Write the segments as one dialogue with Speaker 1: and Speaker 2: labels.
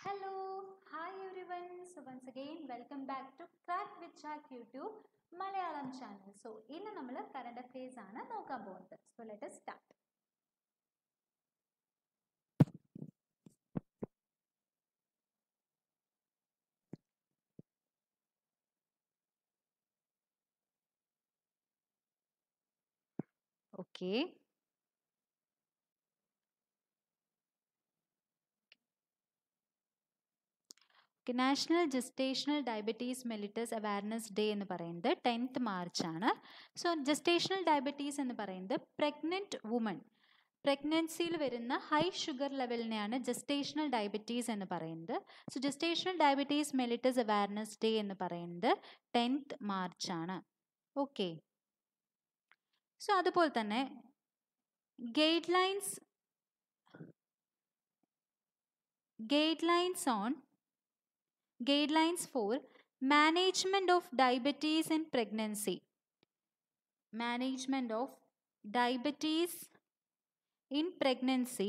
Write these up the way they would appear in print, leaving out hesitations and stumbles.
Speaker 1: Hello, hi everyone. So once again, welcome back to Crack with Jack YouTube Malayalam channel. So ഇന്ന് നമ്മൾ current affairs ആണ് നോക്കാൻ പോകുന്നത്. So let us start. Okay. National gestational diabetes mellitus awareness day എന്ന് പറയുന്നത് 10th March ആണ്. So gestational diabetes എന്ന് പറയുന്നത് പ്രഗ്നൻറ്റ് വുമൺ പ്രഗ്നൻസിയിൽ വരുന്ന ഹൈ ഷുഗർ ലെവലിനെയാണ് ജസ്റ്റേഷണൽ ഡയബറ്റീസ് എന്ന് പറയുന്നത്. So gestational diabetes mellitus awareness day എന്ന് പറയുന്നത് 10th മാർച്ച് ആണ്. ഓക്കെ. സോ അതുപോലെ തന്നെ guide lines for management of diabetes in pregnancy. Management of diabetes in pregnancy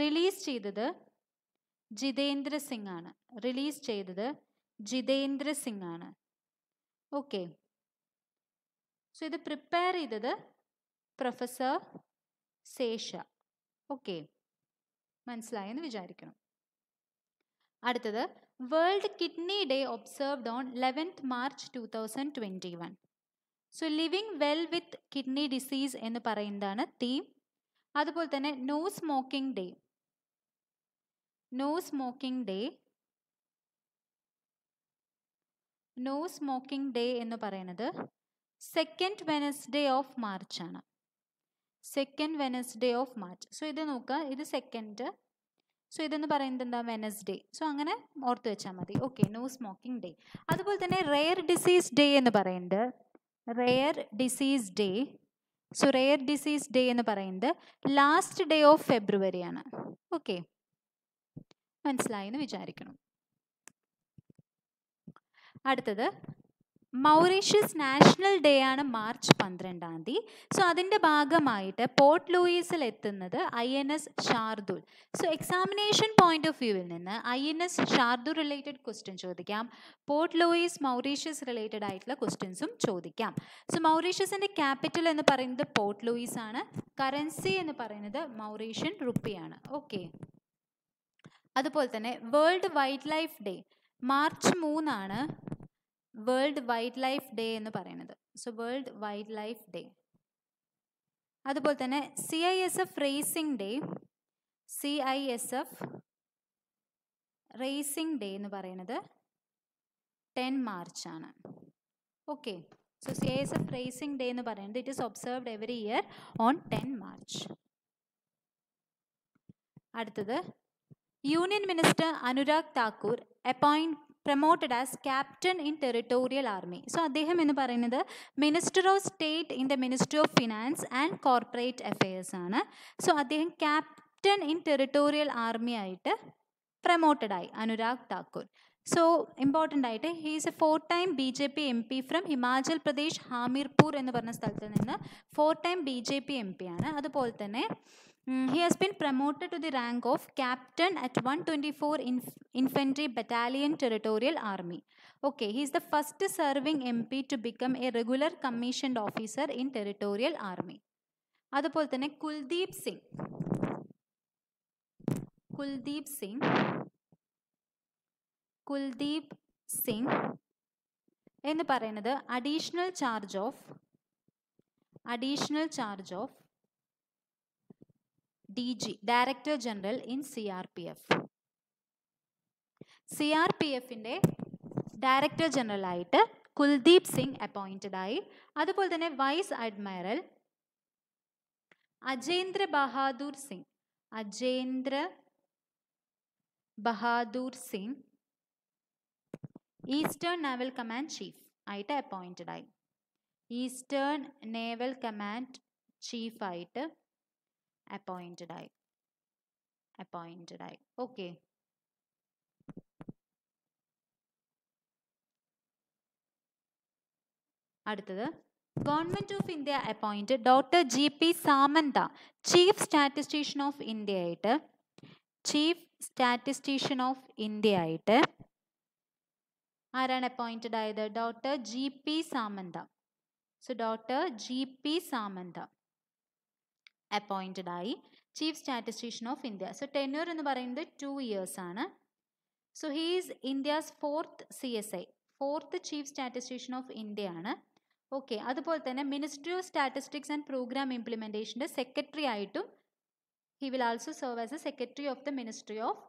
Speaker 1: release ചെയ്തത് ജിതേന്ദ്ര സിംഗ് ആണ്. ഓക്കെ. സോ ഇത് പ്രിപ്പയർ ചെയ്തത് പ്രൊഫസർ സേഷ. ഓക്കെ, മനസ്സിലായെന്ന് വിചാരിക്കണം. അടുത്തത് world kidney day observed on 11th March 2021. So living well with kidney disease എന്ന് പറയുന്നതാണ് theme. അതുപോലെ തന്നെ നോ സ്മോക്കിംഗ് ഡേ എന്ന് പറയുന്നത് സെക്കൻഡ് വെനസ്ഡേ ഓഫ് മാർച്ച് ആണ്. സോ ഇത് നോക്കുക, ഇത് സെക്കൻഡ്. സോ ഇതെന്ന് പറയുന്നത് എന്താ? വെനസ്ഡേ. സോ അങ്ങനെ ഓർത്ത് വെച്ചാൽ മതി. Okay, no smoking day. അതുപോലെ തന്നെ റെയർ ഡിസീസ് ഡേ എന്ന് പറയുന്നത് സോ റെയർ ഡിസീസ് ഡേ എന്ന് പറയുന്നത് ലാസ്റ്റ് ഡേ ഓഫ് ഫെബ്രുവരി ആണ്. ഓക്കെ, മനസ്സിലായെന്ന് വിചാരിക്കണം. അടുത്തത് മൗറീഷ്യസ് നാഷണൽ ഡേ ആണ് മാർച്ച് 12. സോ അതിൻ്റെ ഭാഗമായിട്ട് പോർട്ട് ലൂയിസിൽ എത്തുന്നത് INS Shardul. So examination point of വ്യൂവിൽ നിന്ന് INS ഷാർദുൽ റിലേറ്റഡ് ക്വസ്റ്റ്യൻ ചോദിക്കാം. പോർട്ട് ലൂയിസ് മൗറീഷ്യസ് റിലേറ്റഡ് ആയിട്ടുള്ള ക്വസ്റ്റ്യൻസും ചോദിക്കാം. സോ മൗറീഷ്യസിൻ്റെ ക്യാപിറ്റൽ എന്ന് പറയുന്നത് പോർട്ട് ലൂയിസ് ആണ്. കറൻസി എന്ന് പറയുന്നത് മൗറീഷ്യൻ റുപ്പിയാണ്. ഓക്കെ. അതുപോലെ തന്നെ world wild life day March 3 ആണ്. വേൾഡ് വൈൽഡ് ലൈഫ് ഡേ എന്ന് പറയുന്നത്. So world wild life day. അതുപോലെ തന്നെ CISF റേസിംഗ് ഡേ എന്ന് പറയുന്നത് 10 മാർച്ച് ആണ്. Okay. So CISF raising day എന്ന് പറയുന്നത് it is observed every year on 10 March. അടുത്തത് union minister Anurag Thakur promoted as captain in territorial army. So അദ്ദേഹം എന്ന് പറയുന്നത് minister of state in the ministry of finance and corporate affairs ആണ്. So അദ്ദേഹം captain in territorial army ആയിട്ട് promoted ആയി, Anurag Thakur. So important ആയിട്ട് he is a 4-time BJP MP from Himachal Pradesh Hamirpur എന്ന് പറഞ്ഞ സ്ഥലത്ത് നിന്ന് 4-time BJP MP ആണ്. അതുപോലെ തന്നെ he has been promoted to the rank of captain at 124 Infantry Battalion Territorial Army. Okay, he is the first serving MP to become a regular commissioned officer in Territorial Army. അതുപോലെ തന്നെ കുൽദീപ് സിംഗ് എന്ന് പറയുന്നത് additional charge of DG director general in CRPFിൻ്റെ director general ആയിട്ട് Kuldeep Singh appointed ആയി. അതുപോലെ തന്നെ vice admiral Ajendra Bahadur Singh eastern naval command chief ആയിട്ട് അപ്പോയിൻറ്റഡ് ആയി. അപ്പോയിൻറ്റഡ് ആയി. ഓക്കെ. അടുത്തത് government of India appoint doctor GP Samanta chief statistician of India ആയിട്ട് ചീഫ് സ്റ്റാറ്റിസ്റ്റീഷ്യൻ ഓഫ് ഇന്ത്യ ആയിട്ട് ആരാണ് അപ്പോയിൻറ്റഡ് ആയത്? Doctor G P Samanta. So doctor G P Samanta appointed ആയി chief statistician of India. So tenure എന്ന് പറയുന്നത് 2 years ആണ്. So he is India's 4th CSI, 4th chief statistician of India ആണ്. Okay, അതുപോലെ തന്നെ ministry of statistics and programme ഇംപ്ലിമെൻറ്റേഷൻ്റെ secretary ആയിട്ടും he will also serve as a secretary of the ministry of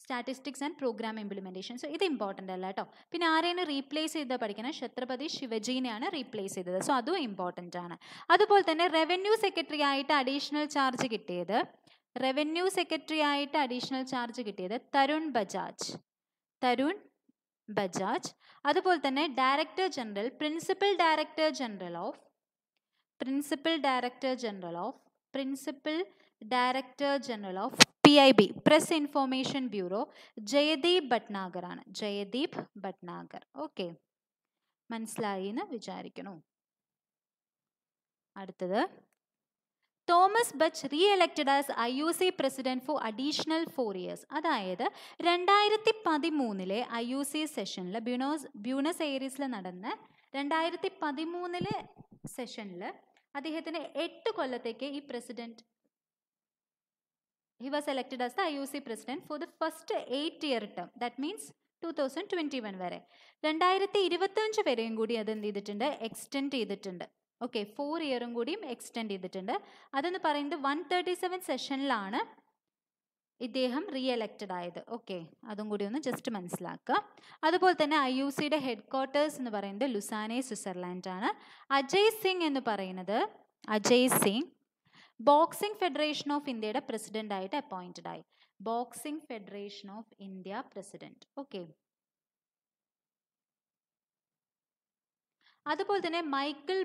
Speaker 1: statistics and programme implementation. So ഇത് important അല്ല കേട്ടോ. പിന്നെ ആരെയാണ് റീപ്ലേസ് ചെയ്ത് പഠിക്കണം? ഛത്രപതി ശിവജീനെയാണ് റീപ്ലേസ് ചെയ്തത്. സോ അതും ഇമ്പോർട്ടൻ്റ് ആണ്. അതുപോലെ തന്നെ റവന്യൂ സെക്രട്ടറി ആയിട്ട് അഡീഷണൽ ചാർജ് കിട്ടിയത് തരുൺ ബജാജ്. അതുപോലെ തന്നെ principal director general of PIB press information bureau Jaideep Bhatnagar ആണ്. ഓക്കെ, മനസ്സിലായി എന്ന് വിചാരിക്കുന്നു. അടുത്തത് Thomas Bach re elected as IUC president for additional 4 years. അതായത് 2013 IUC സെഷനിൽ ബ്യൂണസ് എയറീസിൽ നടന്ന 2013 സെഷനിൽ അദ്ദേഹത്തിന് 8 കൊല്ലത്തേക്ക് ഈ president he was elected as the IUC president for the first 8-year term. That means 2021 വരെ. 2025 വരെയും കൂടി അത് എന്ത് ചെയ്തിട്ടുണ്ട്? എക്സ്റ്റെൻഡ് ചെയ്തിട്ടുണ്ട്. ഓക്കെ, 4 yearഉം കൂടിയും എക്സ്റ്റെൻഡ് ചെയ്തിട്ടുണ്ട്. അതെന്ന് പറയുന്നത് 137 സെഷനിലാണ് ഇദ്ദേഹം റീ എലക്റ്റഡ് ആയത്. ഓക്കെ, അതും കൂടി ഒന്ന് ജസ്റ്റ് മനസ്സിലാക്കുക. അതുപോലെ തന്നെ IUCയുടെ ഹെഡ് ക്വാർട്ടേഴ്സ് എന്ന് പറയുന്നത് ലുസാനെ, സ്വിറ്റ്സർലാൻഡ് ആണ്. Ajay Singh boxing federation of ഇന്ത്യയുടെ പ്രസിഡന്റ് ആയിട്ട് അപ്പോയിന്റഡ് ആയി. Boxing federation of India president. Okay, അതുപോലെ തന്നെ Michael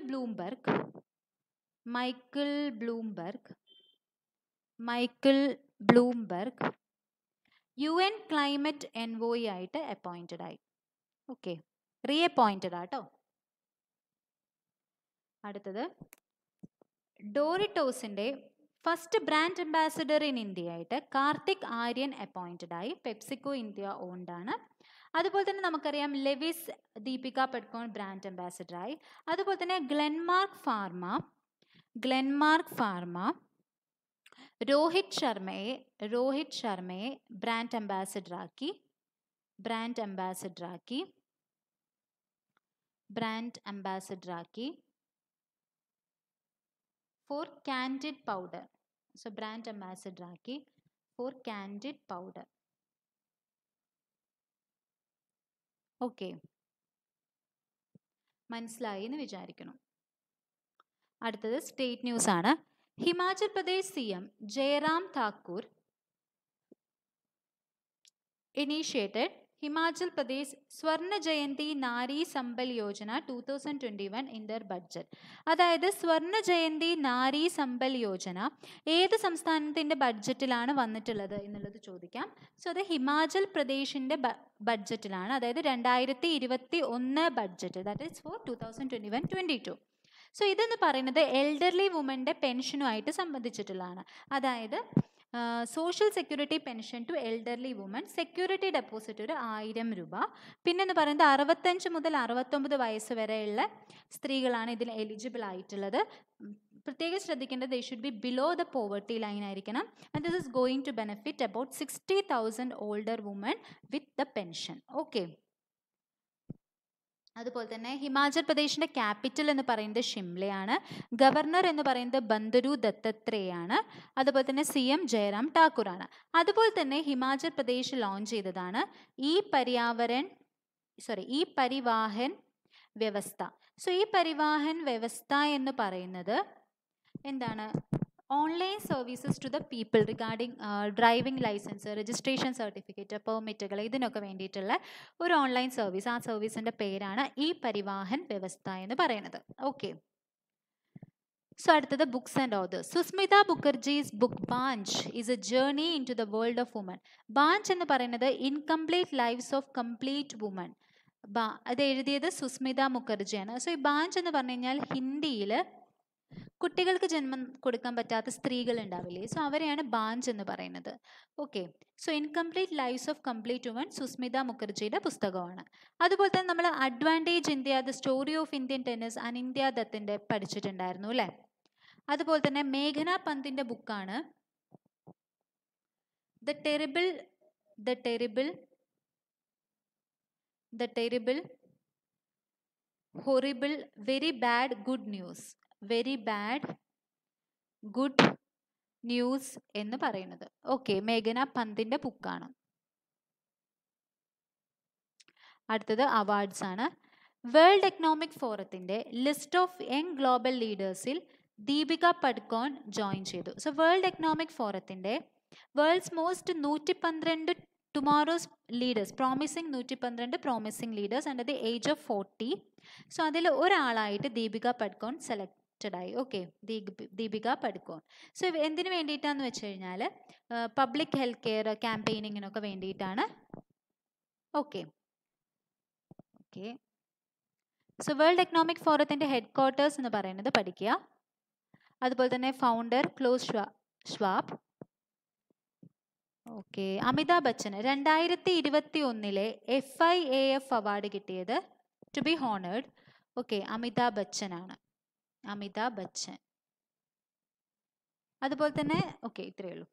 Speaker 1: Bloomberg UN climate envoy ആയിട്ട് അപ്പോയിന്റഡ് ആയി. ഓക്കെ, റീ അപ്പോയിന്റഡ് ആട്ടോ. അടുത്തത് ഡോറിറ്റോസിൻ്റെ first brand ambassador in India ആയിട്ട് കാർത്തിക് ആര്യൻ അപ്പോയിന്റഡ് ആയി. പെപ്സിക്കോ ഇന്ത്യ ഓൺഡ് ആണ്. അതുപോലെ തന്നെ നമുക്കറിയാം Levi's Deepika Padukone brand ambassador ആയി. അതുപോലെ തന്നെ ഗ്ലെൻമാർക്ക് ഫാർമ രോഹിത് ശർമ്മയെ ബ്രാൻഡ് അംബാസിഡർ ആക്കി for candid powder. So brand ambassador ആക്കി for candid powder. ഓക്കെ, മനസ്സിലായി എന്ന് വിചാരിക്കണം. അടുത്തത് സ്റ്റേറ്റ് ന്യൂസ് ആണ്. ഹിമാചൽ പ്രദേശ് CM ജയറാം താക്കൂർ initiated ഹിമാചൽ പ്രദേശ് സ്വർണ്ണ ജയന്തി നാരി സമ്പൽ യോജന 2021 in their budget. അതായത് സ്വർണ്ണ ജയന്തി നാരി സമ്പൽ യോജന ഏത് സംസ്ഥാനത്തിൻ്റെ ബഡ്ജറ്റിലാണ് വന്നിട്ടുള്ളത് എന്നുള്ളത് ചോദിക്കാം. സോ അത് ഹിമാചൽ പ്രദേശിൻ്റെ ബഡ്ജറ്റിലാണ്, അതായത് 2021 budget, that is for 2021-22. So ഇതെന്ന് പറയുന്നത് എൽഡർലി വുമൻ്റെ പെൻഷനുമായിട്ട് സംബന്ധിച്ചിട്ടുള്ളതാണ്. അതായത് social security pension to elderly woman, security deposit ഒരു 1000 രൂപ. പിന്നെന്ന് പറയുന്നത് 65 മുതൽ 69 വയസ്സ് വരെയുള്ള സ്ത്രീകളാണ് ഇതിൽ എലിജിബിൾ ആയിട്ടുള്ളത്. പ്രത്യേകം ശ്രദ്ധിക്കേണ്ടത് they should be below the poverty line ആയിരിക്കണം. And this is going to benefit about 60,000 older woman with the pension. Okay, അതുപോലെ തന്നെ ഹിമാചൽ പ്രദേശിൻ്റെ ക്യാപിറ്റൽ എന്ന് പറയുന്നത് ഷിംലയാണ്. ഗവർണർ എന്ന് പറയുന്നത് ബന്ദരു ദത്തത്രേയാണ്. അതുപോലെ തന്നെ CM ജയറാം ഠാക്കൂറാണ്. അതുപോലെ തന്നെ ഹിമാചൽ പ്രദേശ് ലോഞ്ച് ചെയ്തതാണ് ഈ പരിവാഹൻ വ്യവസ്ഥ. സോ ഈ പരിവാഹൻ വ്യവസ്ഥ എന്ന് പറയുന്നത് എന്താണ്? Online services to the people regarding driving licence, registration certificate, പെർമിറ്റുകൾ, ഇതിനൊക്കെ വേണ്ടിയിട്ടുള്ള ഒരു ഓൺലൈൻ സർവീസ്. ആ സർവീസിൻ്റെ പേരാണ് ഈ പരിവാഹൻ വ്യവസ്ഥ എന്ന് പറയുന്നത്. ഓക്കെ, സോ അടുത്തത് books and authors. Susmita Mukherjee's book Baanjh is a journey into the world of woman. Baanjh എന്ന് പറയുന്നത് incomplete lives of complete woman. അത് എഴുതിയത് സുസ്മിത മുഖർജിയാണ്. സോ ഈ ബാഞ്ച് എന്ന് പറഞ്ഞു കഴിഞ്ഞാൽ ഹിന്ദിയിൽ കുട്ടികൾക്ക് ജന്മം കൊടുക്കാൻ പറ്റാത്ത സ്ത്രീകൾ ഉണ്ടാവില്ലേ, സോ അവരെയാണ് ബാഞ്ച് എന്ന് പറയുന്നത്. Okay, so incomplete lives of complete woman Susmita മുഖർജിയുടെ പുസ്തകമാണ്. അതുപോലെ തന്നെ നമ്മൾ advantage India, the story of Indian tennis, Anindya ദത്തിൻ്റെ പഠിച്ചിട്ടുണ്ടായിരുന്നു അല്ലേ. അതുപോലെ തന്നെ മേഘന പന്തിൻ്റെ ബുക്കാണ് the terrible horrible very bad good news എന്ന് പറയുന്നത്. ഓക്കെ, മേഘന പന്തിൻ്റെ ബുക്കാണ്. അടുത്തത് അവാർഡ്സ് ആണ്. വേൾഡ് എക്കണോമിക് ഫോറത്തിൻ്റെ ലിസ്റ്റ് ഓഫ് യങ് ഗ്ലോബൽ ലീഡേഴ്സിൽ ദീപിക പഡുക്കോൺ ജോയിൻ ചെയ്തു. സോ വേൾഡ് എക്കണോമിക് ഫോറത്തിൻ്റെ world's most 112 tomorrow's leaders, promising 112 promising leaders under the age of 40. So അതിൽ ഒരാളായിട്ട് ദീപിക പഡുക്കോൺ സെലക്റ്റഡ് ആയി. ഓക്കെ, ദീപിക പഡുക്കോൺ. സോ എന്തിനു വേണ്ടിയിട്ടാന്ന് വെച്ച് കഴിഞ്ഞാൽ പബ്ലിക് ഹെൽത്ത് കെയർ ക്യാമ്പയിനിങ്ങിനൊക്കെ വേണ്ടിയിട്ടാണ്. ഓക്കെ, സോ വേൾഡ് എക്കണോമിക് ഫോറത്തിൻ്റെ ഹെഡ് ക്വാർട്ടേഴ്സ് എന്ന് പറയുന്നത് പഠിക്കുക. അതുപോലെ തന്നെ founder Klaus Schwab. Okay, Amitabh Bachchan 2021 FIAF award കിട്ടിയത്, to be honoured. Okay, Amitabh Bachchan ആണ്, അമിതാഭ് ബച്ചൻ. അതുപോലെ തന്നെ ഓക്കെ, ഇത്രയേ ഉള്ളൂ.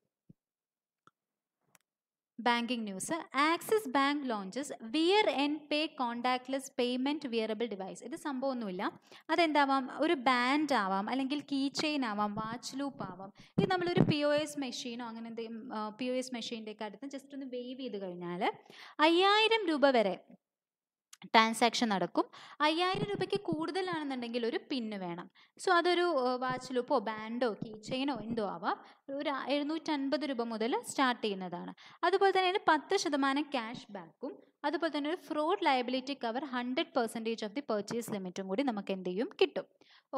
Speaker 1: Banking news. Axis bank launches wear and pay contactless payment wearable device. ഇത് സംഭവമൊന്നുമില്ല, അതെന്താവാം, ഒരു ബാൻഡ് ആവാം, അല്ലെങ്കിൽ കീ ചെയിൻ ആവാം, വാച്ച് ലൂപ്പ് ആവാം. ഇത് നമ്മളൊരു POS മെഷീനോ അങ്ങനെ എന്തെങ്കിലും POS മെഷീൻ്റെ ഒക്കെ അടുത്ത് ജസ്റ്റ് ഒന്ന് വേവ് ചെയ്ത് കഴിഞ്ഞാൽ 5000 രൂപ വരെ ട്രാൻസാക്ഷൻ നടക്കും. 5000 രൂപയ്ക്ക് കൂടുതലാണെന്നുണ്ടെങ്കിൽ ഒരു പിന്ന് വേണം. സോ അതൊരു വാച്ച് ലൂപ്പോ ബാൻഡോ കീ ചെയിനോ എന്തോ ആവാം. ഒരു 750 രൂപ മുതൽ സ്റ്റാർട്ട് ചെയ്യുന്നതാണ്. അതുപോലെ തന്നെ 10% ക്യാഷ് ബാക്കും, അതുപോലെ തന്നെ ഒരു fraud liability cover 100% of the purchase ലിമിറ്റും കൂടി നമുക്ക് എന്ത് ചെയ്യും, കിട്ടും.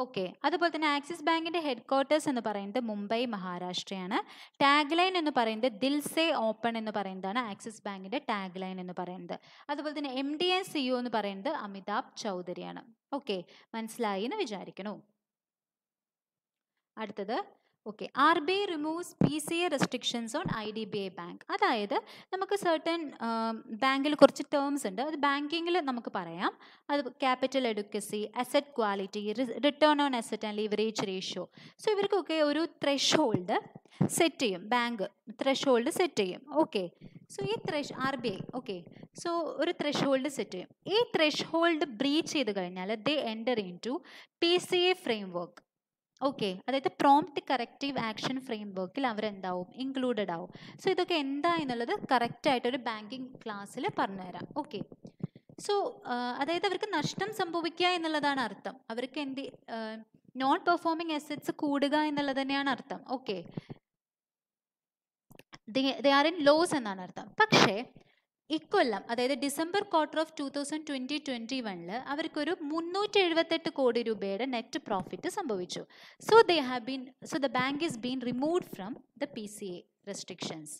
Speaker 1: ഓക്കെ, അതുപോലെ തന്നെ ആക്സിസ് ബാങ്കിൻ്റെ ഹെഡ് ക്വാർട്ടേഴ്സ് എന്ന് പറയുന്നത് മുംബൈ, മഹാരാഷ്ട്രയാണ്. ടാഗ് ലൈൻ എന്ന് പറയുന്നത് ദിൽ സേ ഓപ്പൺ എന്ന് പറയുന്നതാണ് ആക്സിസ് ബാങ്കിൻ്റെ ടാഗ് ലൈൻ എന്ന് പറയുന്നത്. അതുപോലെ തന്നെ MD ആൻഡ് CEO എന്ന് പറയുന്നത് അമിതാഭ് ചൗധരിയാണ്. ഓക്കെ, മനസ്സിലായി എന്ന് വിചാരിക്കണു. അടുത്തത് okay, RBI removes PCA restrictions on IDBI bank. അതായത് നമുക്ക് സർട്ടൻ ബാങ്കിൽ കുറച്ച് ടേംസ് ഉണ്ട്, അത് ബാങ്കിങ്ങിൽ നമുക്ക് പറയാം. അത് capital adequacy, asset quality, return on asset and leverage ratio. So ഇവർക്കൊക്കെ ഒരു ത്രെഷ് സെറ്റ് ചെയ്യും, ബാങ്ക് ത്രെഷ് സെറ്റ് ചെയ്യും. ഓക്കെ, സോ ഈ RBI ഓക്കെ, സോ ഒരു ത്രെഷ് സെറ്റ് ചെയ്യും. ഈ ത്രെഷ് ബ്രീച്ച് ചെയ്ത് കഴിഞ്ഞാൽ they enter into PCA framework. ഓക്കെ, അതായത് പ്രോംപ്റ്റ് കറക്റ്റീവ് ആക്ഷൻ ഫ്രെയിംവർക്കിൽ അവരെന്താവും, ഇൻക്ലൂഡഡ് ആവും. സോ ഇതൊക്കെ എന്താ എന്നുള്ളത് കറക്റ്റായിട്ടൊരു ബാങ്കിങ് ക്ലാസ്സിൽ പറഞ്ഞുതരാം. ഓക്കെ, സോ അതായത് അവർക്ക് നഷ്ടം സംഭവിക്കുക എന്നുള്ളതാണ് അർത്ഥം. അവർക്ക് നോൺ പെർഫോമിംഗ് അസറ്റ്സ് കൂടുക എന്നുള്ളത് തന്നെയാണ് അർത്ഥം. Okay, they are in loss എന്നാണ് അർത്ഥം. പക്ഷേ ഇക്കൊല്ലം, അതായത് ഡിസംബർ ക്വാർട്ടർ ഓഫ് 2020-21 അവർക്കൊരു 378 കോടി രൂപയുടെ നെറ്റ് പ്രോഫിറ്റ് സംഭവിച്ചു. So the bank is been removed from the PCA restrictions.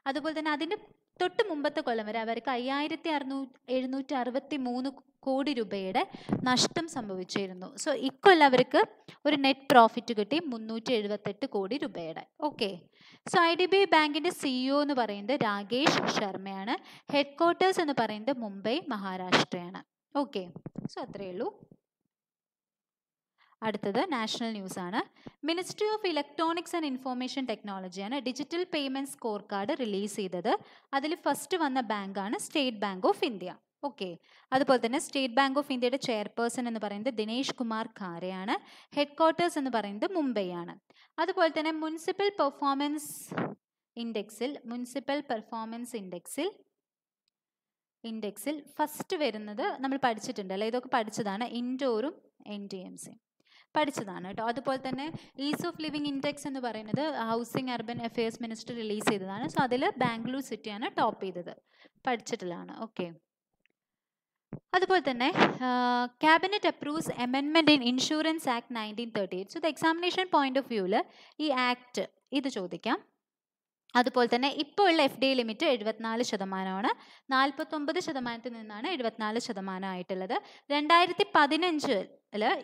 Speaker 1: അതുപോലെ തന്നെ അതിൻ്റെ തൊട്ട് മുമ്പത്തെ കൊല്ലം വരെ അവർക്ക് 5763 കോടി രൂപയുടെ നഷ്ടം സംഭവിച്ചിരുന്നു. സോ ഇക്കൊല്ലം അവർക്ക് ഒരു നെറ്റ് പ്രോഫിറ്റ് കിട്ടി 378 കോടി രൂപയുടെ. ഓക്കെ, സോ IDBI ബാങ്കിൻ്റെ CEO എന്ന് പറയുന്നത് രാകേഷ് ശർമ്മയാണ്. ഹെഡ് ക്വാർട്ടേഴ്സ് എന്ന് പറയുന്നത് മുംബൈ, മഹാരാഷ്ട്രയാണ്. ഓക്കെ, സോ അത്രയേ ഉള്ളൂ. അടുത്തത് നാഷണൽ ന്യൂസ് ആണ്. Ministry of electronics and information ടെക്നോളജിയാണ് digital payment scorecard release ചെയ്തത്. അതിൽ ഫസ്റ്റ് വന്ന ബാങ്കാണ് state bank of India. Okay, അതുപോലെ തന്നെ സ്റ്റേറ്റ് ബാങ്ക് ഓഫ് ഇന്ത്യയുടെ ചെയർപേഴ്സൺ എന്ന് പറയുന്നത് ദിനേശ് കുമാർ ഖാരെയാണ്. ഹെഡ് ക്വാർട്ടേഴ്സ് എന്ന് പറയുന്നത് മുംബൈ ആണ്. അതുപോലെ തന്നെ മുനിസിപ്പൽ പെർഫോമൻസ് ഇൻഡെക്സിൽ ഫസ്റ്റ് വരുന്നത് നമ്മൾ പഠിച്ചിട്ടുണ്ട് അല്ലേ, ഇതൊക്കെ പഠിച്ചതാണ്. ഇൻഡോറും NDMC പഠിച്ചതാണ് കേട്ടോ. അതുപോലെ തന്നെ ഈസ് ഓഫ് ലിവിങ് ഇൻഡെക്സ് എന്ന് പറയുന്നത് housing urban affairs minister release ചെയ്തതാണ്. സോ അതിൽ ബാംഗ്ലൂർ സിറ്റിയാണ് ടോപ്പ് ചെയ്തത്, പഠിച്ചിട്ടുള്ളതാണ്. ഓക്കെ, അതുപോലെ തന്നെ cabinet approves amendment in insurance act 1938. So the examination point of വ്യൂവിൽ ഈ ആക്ട് ഇത് ചോദിക്കാം. അതുപോലെ തന്നെ ഇപ്പോൾ ഉള്ള FDI ലിമിറ്റ് 74%. 49% നിന്നാണ് 74% ആയിട്ടുള്ളത്. 2015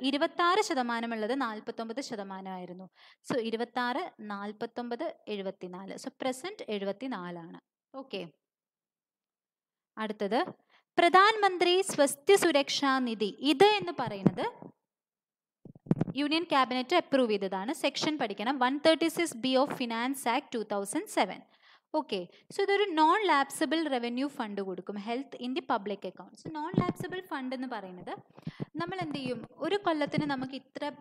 Speaker 1: 26% ഉള്ളത് 49% ആയിരുന്നു. സോ 26, 49, 74. സോ പ്രസന്റ് 74 ആണ്. ഓക്കെ. അടുത്തത് പ്രധാനമന്ത്രി സ്വസ്ഥ്യ സുരക്ഷാ നിധി. ഇത് എന്ന് പറയുന്നത് യൂണിയൻ ക്യാബിനറ്റ് അപ്രൂവ് ചെയ്തതാണ്. സെക്ഷൻ പഠിക്കണം. 136B of finance act 2007. Okay. So ഇതൊരു നോൺ ലാപ്സബിൾ റവന്യൂ ഫണ്ട് കൊടുക്കും health in the public account. So non lapsable fund എന്ന് പറയുന്നത് നമ്മൾ എന്ത് ചെയ്യും, ഒരു കൊല്ലത്തിന് നമുക്ക് ഇത്ര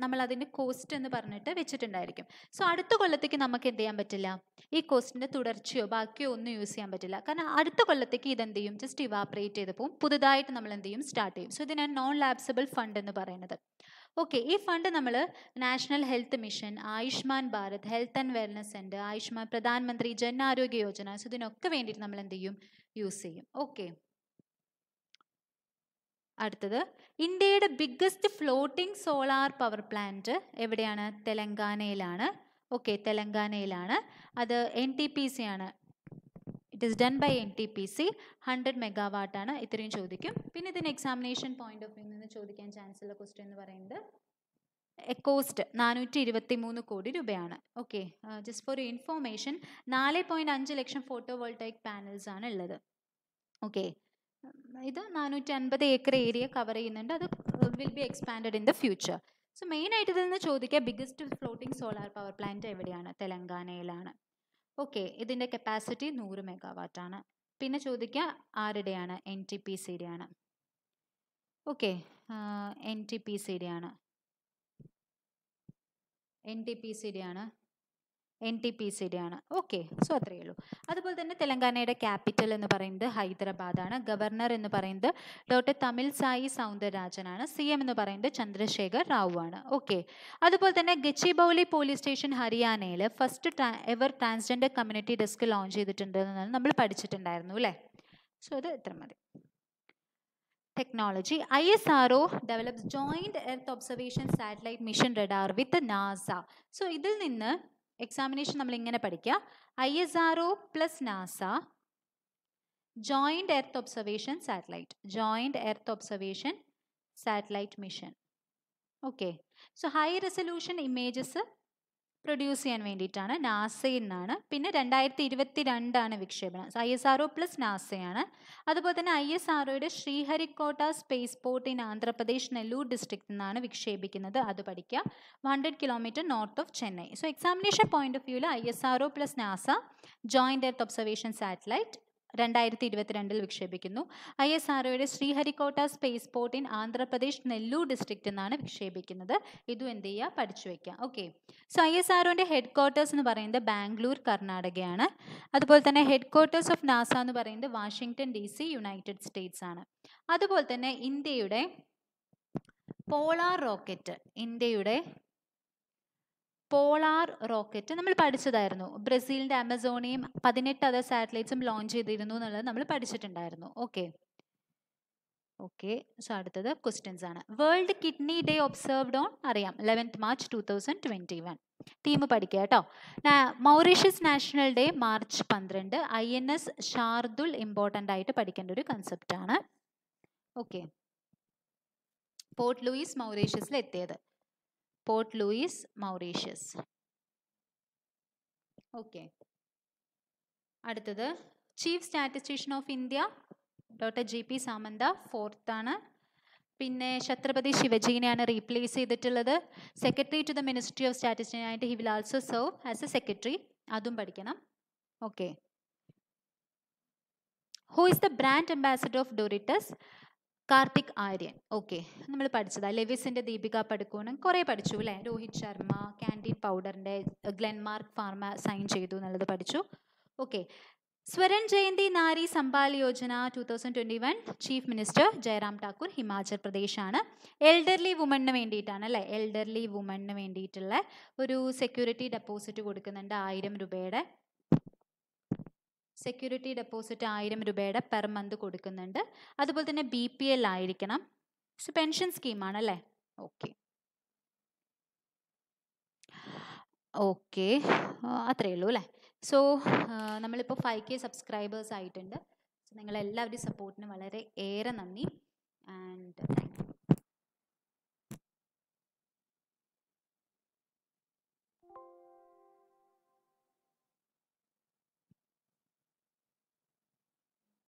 Speaker 1: നമ്മൾ അതിൻ്റെ കോസ്റ്റ് എന്ന് പറഞ്ഞിട്ട് വെച്ചിട്ടുണ്ടായിരിക്കും. സോ അടുത്ത കൊല്ലത്തേക്ക് നമുക്ക് എന്ത് ചെയ്യാൻ പറ്റില്ല, ഈ കോസ്റ്റിൻ്റെ തുടർച്ചയോ ബാക്കിയോ ഒന്നും യൂസ് ചെയ്യാൻ പറ്റില്ല. കാരണം അടുത്ത കൊല്ലത്തേക്ക് ഇതെന്ത് ചെയ്യും, ജസ്റ്റ് ഇവാപറേറ്റ് ചെയ്ത് പോകും. പുതുതായിട്ട് നമ്മൾ എന്ത് ചെയ്യും, സ്റ്റാർട്ട് ചെയ്യും. സോ ഇതിനാണ് നോൺ ലാപ്സബിൾ ഫണ്ട് എന്ന് പറയുന്നത്. ഓക്കെ. ഈ ഫണ്ട് നമ്മൾ national health mission, Ayushman Bharat, health and wellness centre, Ayushman പ്രധാനമന്ത്രി ജൻ ആരോഗ്യ യോജന, സോ ഇതിനൊക്കെ വേണ്ടിയിട്ട് നമ്മൾ എന്ത് ചെയ്യും, യൂസ് ചെയ്യും. ഓക്കെ. അടുത്തത് ഇന്ത്യയുടെ biggest floating solar power plant എവിടെയാണ്? തെലങ്കാനയിലാണ്. ഓക്കെ, തെലങ്കാനയിലാണ്. അത് NTPC ആണ്. It is done by NTPC. 100 megawatt ആണ്. ഇത്രയും ചോദിക്കും. പിന്നെ ഇതിന് എക്സാമിനേഷൻ പോയിന്റ് ഓഫ് വ്യൂ നിന്ന് ചോദിക്കാൻ ചാൻസ് ഉള്ള ക്വസ്റ്റ്യൻ എന്ന് പറയുന്നത് കോസ്റ്റ് 423 കോടി രൂപയാണ്. Okay, just for information 4.5 lakh photo voltaic panels ആണ് ഉള്ളത്. ഓക്കെ, ഇത് 450 ഏക്കർ ഏരിയ കവർ ചെയ്യുന്നുണ്ട്. അത് will be expanded in the future. So main ആയിട്ട് ഇതിൽ നിന്ന് ചോദിക്കുക biggest floating solar power plant എവിടെയാണ്? തെലങ്കാനയിലാണ്. ഓക്കെ, ഇതിൻ്റെ കപ്പാസിറ്റി 100 മെഗാവാട്ട് ആണ്. പിന്നെ ചോദിക്കുക ആരുടെയാണ്? NTPCയുടെ ആണ്. ഓക്കെ, NTPCയുടെ ആണ്. NTPCയുടെ ആണ്. ഓക്കെ, സോ അത്രയേ ഉള്ളൂ. അതുപോലെ തന്നെ തെലങ്കാനയുടെ ക്യാപിറ്റൽ എന്ന് പറയുന്നത് ഹൈദരാബാദാണ്. ഗവർണർ എന്ന് പറയുന്നത് ഡോക്ടർ തമിൽസായി സൗന്ദരരാജനാണ്. CM എന്ന് പറയുന്നത് ചന്ദ്രശേഖർ റാവു ആണ്. ഓക്കെ. അതുപോലെ തന്നെ ഗച്ചിബൗലി പോലീസ് സ്റ്റേഷൻ ഹരിയാനയിൽ first ever transgender community desk launch ചെയ്തിട്ടുണ്ട് എന്നാണ് നമ്മൾ പഠിച്ചിട്ടുണ്ടായിരുന്നു അല്ലേ? സോ അത് ഇത്ര മതി. Technology. ISRO develops joint earth observation satellite mission radar with NASA. So ഇതിൽ നിന്ന് എക്സാമിനേഷൻ നമ്മൾ ഇങ്ങനെ പഠിക്കുക: ISRO plus NASA joint earth observation satellite mission. Okay. So high resolution images produce ചെയ്യാൻ വേണ്ടിയിട്ടാണ്, നാസയിൽ നിന്നാണ്. പിന്നെ 2022 വിക്ഷേപണം. ISRO പ്ലസ് നാസയാണ്. അതുപോലെ തന്നെ ISROയുടെ Sriharikota space port in Andhra Pradesh Nellore ഡിസ്ട്രിക്റ്റിൽ നിന്നാണ് വിക്ഷേപിക്കുന്നത്. അത് പഠിക്കുക. 100 kilometre north of Chennai. So examination point of വ്യൂവിൽ ISRO plus NASA joint earth observation satellite 2022 വിക്ഷേപിക്കുന്നു. ISROയുടെ Sriharikota space port in Andhra Pradesh Nellore ഡിസ്ട്രിക്റ്റിൽ നിന്നാണ് വിക്ഷേപിക്കുന്നത്. ഇതും എന്ത് ചെയ്യുക, പഠിച്ചു വയ്ക്കുക. ഓക്കെ. സോ ISROയുടെ ഹെഡ് ക്വാർട്ടേഴ്സ് എന്ന് പറയുന്നത് ബാംഗ്ലൂർ, കർണാടകയാണ്. അതുപോലെ തന്നെ ഹെഡ് ക്വാർട്ടേഴ്സ് ഓഫ് നാസ എന്ന് പറയുന്നത് വാഷിംഗ്ടൺ DC, യുണൈറ്റഡ് സ്റ്റേറ്റ്സ് ആണ്. അതുപോലെ തന്നെ ഇന്ത്യയുടെ പോളാർ റോക്കറ്റ് നമ്മൾ പഠിച്ചതായിരുന്നു. ബ്രസീലിൻ്റെ അമസോണിയും 18 അതർ സാറ്റലൈറ്റ്സും ലോഞ്ച് ചെയ്തിരുന്നു എന്നുള്ളത് നമ്മൾ പഠിച്ചിട്ടുണ്ടായിരുന്നു. ഓക്കെ. സോ അടുത്തത് ക്വസ്റ്റ്യൻസ് ആണ്. World kidney day observed on അറിയാം, 11th March 2021. ടീം പഠിക്കുക കേട്ടോ. Mauritius national day March 12. INS Shardul important ആയിട്ട് പഠിക്കേണ്ട ഒരു കൺസെപ്റ്റ് ആണ്. ഓക്കെ. പോർട്ട് ലൂയിസ് മൗറീഷ്യസിൽ എത്തിയത്. ഓക്കെ. അടുത്തത് chief statistician of India doctor GP Samanta, 4th ആണ്. പിന്നെ ഛത്രപതി ശിവജിനെയാണ് റീപ്ലേസ് ചെയ്തിട്ടുള്ളത്. Secretary to the ministry of statistics ആയിട്ട് he will also serve as a secretary. അതും പഠിക്കണം. Okay. Who is the brand ambassador of Doritos? Kartik Aryan. Okay, നമ്മൾ പഠിച്ചതാ. ലെവിസിൻ്റെ ദീപിക പടുക്കോൺ കുറേ പഠിച്ചു അല്ലേ? രോഹിത് ശർമ്മ ക്യാൻറ്റീൻ പൗഡറിൻ്റെ ഗ്ലെൻമാർക്ക് ഫാർമ സൈൻ ചെയ്തു എന്നുള്ളത് പഠിച്ചു. Okay. Swaran Jayanti Nari Sambal Yojana 2021 chief minister Jayaram Thakur, Himachal Pradesh ആണ്. എൽഡർലി വുമണിന് വേണ്ടിയിട്ടാണ് അല്ലേ? എൽഡർലി വുമണിന് വേണ്ടിയിട്ടുള്ള ഒരു സെക്യൂരിറ്റി ഡെപ്പോസിറ്റ് കൊടുക്കുന്നുണ്ട് 1000 രൂപയുടെ. സെക്യൂരിറ്റി ഡെപ്പോസിറ്റ് 1000 രൂപയുടെ പെർ മന്ത് കൊടുക്കുന്നുണ്ട്. അതുപോലെ തന്നെ BPL ആയിരിക്കണം. പെൻഷൻ സ്കീമാണ് അല്ലേ? ഓക്കെ. ഓക്കെ, അത്രയേ ഉള്ളൂ അല്ലേ. സോ നമ്മളിപ്പോൾ 5K സബ്സ്ക്രൈബേഴ്സ് ആയിട്ടുണ്ട്. സോ നിങ്ങളെല്ലാവരുടെയും സപ്പോർട്ടിന് വളരെ ഏറെ നന്ദി ആൻഡ് താങ്ക് യു.